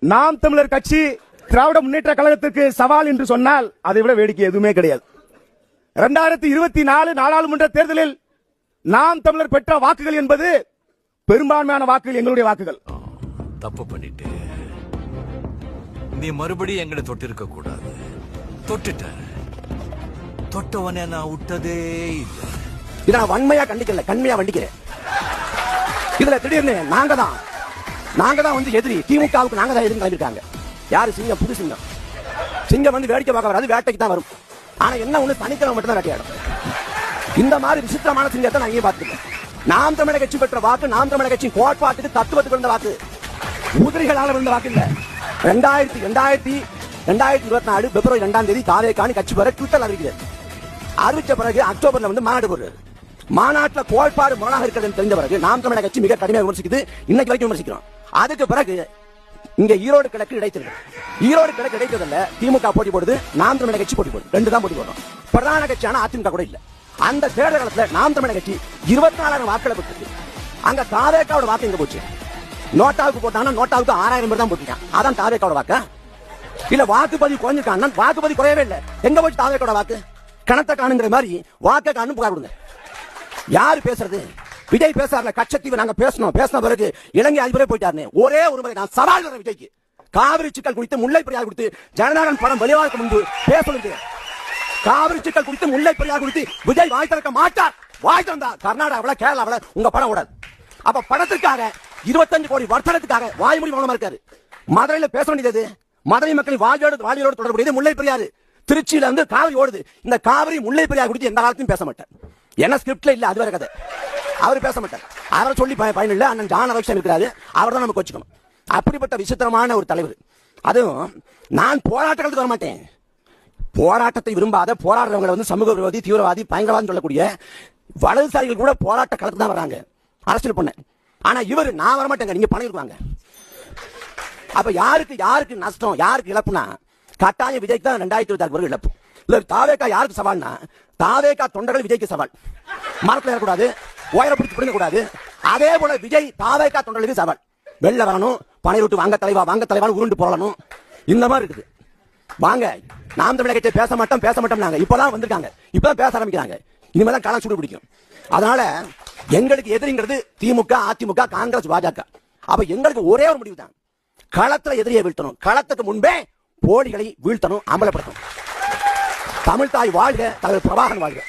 நாம் தமிழர் கட்சி திராவிட முன்னேற்ற கழகத்திற்கு சவால் என்று சொன்னால் அதை விட வேடிக்கை எதுவுமே கிடையாது. 2024 நாடாளுமன்ற தேர்தலில் நாம் தமிழர் பெற்ற வாக்குகள் என்பது பெரும்பான்மையான வாக்குகள் எங்களுடைய வாக்குகள். தப்பு பண்ணிட்டு நீ மறுபடியும் எங்களை தொட்டிருக்க கூடாது. தொட்டுட்ட, தொட்டவனே நான் விட்டதே இல்லை. இதை நான் வன்மையா கண்டிக்கல, கண்மையா வண்டிக்கிறேன். இதுல திடீர்னு நாங்க தான் வந்து எதிரி, திமுகவுக்கு நாங்க தான் எதிரி கிளம்பிருக்காங்க. யாரு? சிங்கம், புது சிங்கம். சிங்கம் வந்து வேடிக்கை பார்க்க வராது, வேட்டைக்கு தான் வரும். ஆனா என்ன ஒண்ணு, சனிக்கிழமை மட்டும் தான் வேட்டையாடும். இந்த மாதிரி விசித்திரமான சிங்கத்தை நான் இங்கே பார்த்துருக்கேன். நாம் தமிழக கட்சி பெற்ற வாக்கு, நாம் தமிழக கட்சி கோட்பாட்டுக்கு தத்துவத்துக்கு இருந்த வாக்கு, உதிரிகளால் இருந்த வாக்கு இல்ல. 2024 பிப்ரவரி 2ஆம் தேதி தாவேகானி கட்சி பெற ட்விட்டர் அறிவிக்கிறது. அறிவிச்ச பிறகு அக்டோபர்ல வந்து மாநாடு போடுறது. மாநாட்டில் கோட்பாடு முரணாக இருக்கிறது தெரிஞ்ச பிறகு நாம் தமிழக கட்சி மிக கடுமையாக விமர்சிக்குது. இன்னைக்கு வரைக்கும் விமர்சிக்கிறோம். அதுக்கு பிறகு இங்க ஈரோடு கிழக்கு இடைத்தேர்தல், ஈரோடு கிழக்கு இடைத்தேர்தல்ல திமுக போட்டி போடுது, நாம் தமிழக கட்சி போட்டி போடுது. 2 தான் போட்டி போடுறோம். பிரதான கட்சியான அதிமுக கூட இல்ல. அந்த தேர்தல் காலத்தில் நாம் தமிழக கட்சி 24,000 வாக்களை பெற்றது. அங்க தாவேகாவோட வாக்கு எங்க போச்சு? நோட்டாவுக்கு போட்டாங்கன்னா நோட்டாவுக்கு 6,000 பேர் தான் போட்டிருக்கான். அதான் தாவேகாவோட வாக்கா? இல்ல வாக்குப்பதிவு குறைஞ்சிருக்கான்? வாக்குப்பதிவு குறையவே இல்லை. எங்க போச்சு தாவேகாவோட வாக்கு? கணத்தை காணுங்கிற மாதிரி வாக்க காணும் புகார் கொடுங்க. யாரு பேசுறது? விஜய் பேசாருல, கச்சத்தீவு நாங்க பேசணும், பேசின பிறகு இலங்கை அதிபரே போயிட்டாரு. ஒரே ஒரு முறை நான் சவால் வர விஜய்க்கு, காவிரி சிக்கல் குறித்து, முல்லை பெரியார் குறித்து ஜனநாயகன் படம் வெளியாக முன்பு பேசணும். காவிரி சிக்கல் குறித்து, முல்லை பெரியார் குறித்து விஜய் வாய் திறக்க மாட்டார். வாய் திறந்தா கர்நாடகாவில், கேரளாவில் உங்க படம் ஓடாது. அப்ப படத்திற்காக 25 கோடி வர்த்தனத்துக்காக வாய்மொழி மௌனமா இருக்காரு. மதுரையில பேச வேண்டியது, மதுரை மக்களின் வாழ்வியலோடு தொடர்புடையது முல்லை பெரியாறு. திருச்சியில வந்து காவிரி ஓடுது. இந்த காவிரி முல்லை பெரியார் குறித்து எந்த காலத்தையும் பேச மாட்டார். என்ன ஸ்கிரிப்ட்ல இல்ல, அது வேற கதை. அவர் பேச மாட்டார். அவரை சொல்லி பயன் இல்ல. அண்ணன் ஜான் அவசியம் இருக்கிறாரு, அவர் தான் நமக்கு வச்சுக்கணும். அப்படிப்பட்ட விசித்திரமான ஒரு தலைவர். அதுவும் நான் போராட்டங்களுக்கு வர மாட்டேன். போராட்டத்தை விரும்பாத, போராடுறவங்களை வந்து சமூக விரோதி, தீவிரவாதி, பயங்கரவாதி சொல்லக்கூடிய வலதுசாரிகள் கூட போராட்ட களத்துக்கு தான் வராங்க அரசியல் பண்ண. ஆனா இவர் நான் வரமாட்டேங்க, நீங்க பணம் இருப்பாங்க. அப்ப யாருக்கு நஷ்டம், யாருக்கு இழப்புனா கட்டாயம் விஜய்க்கு தான் 2026 இழப்பு. இல்ல தாவேகா யாருக்கு சவால்னா, தாவேகா தொண்டர்கள் விஜய்க்கு சவால். மரத்தில் ஏறக்கூடாது, உயர பிடிச்சு பிடிக்க கூடாது. அதே போல விஜய் தாவேகா தொண்டர்களுக்கு சவால். வெளில வரணும், பணை விட்டு வாங்க தலைவா உருண்டு போடணும். இந்த மாதிரி இருக்குது. வாங்க, நாம் தமிழக கட்சி பேச மாட்டோம் நாங்க. இப்பதான் வந்திருக்காங்க, இப்பதான் பேச ஆரம்பிக்கிறாங்க. இனிமேதான் காலம் சூடு பிடிக்கும். அதனால எங்களுக்கு எதிரிங்கிறது திமுக, அதிமுக, காங்கிரஸ், பாஜக. அப்ப எங்களுக்கு ஒரே ஒரு முடிவு தான், களத்துல எதிரியை வீழ்த்தணும். களத்துக்கு முன்பே போலிகளை வீழ்த்தணும், அமலப்படுத்தணும். தமிழ் தாய் வாழ்க, தலைவர் பிரபாகரன் வாழ்க.